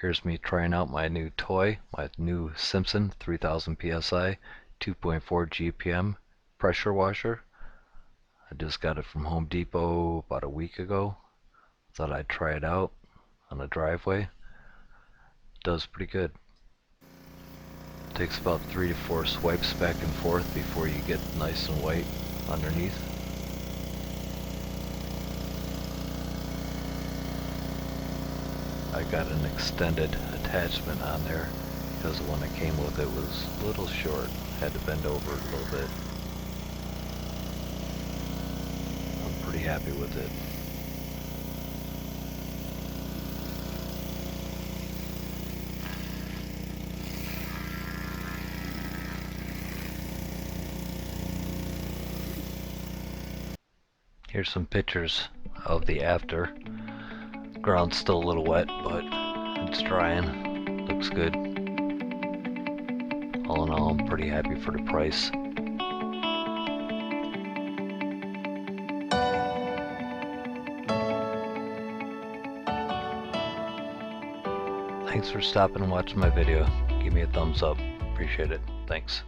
Here's me trying out my new toy, my new Simpson 3000 psi 2.4 GPM pressure washer. I just got it from Home Depot about a week ago. Thought I'd try it out on the driveway. Does pretty good. Takes about 3 to 4 swipes back and forth before you get nice and white underneath. I got an extended attachment on there because the one that came with it was a little short. Had to bend over a little bit. I'm pretty happy with it. Here's some pictures of the after. Ground's still a little wet, but it's drying. Looks good. All in all, I'm pretty happy for the price. Thanks for stopping and watching my video. Give me a thumbs up. Appreciate it. Thanks.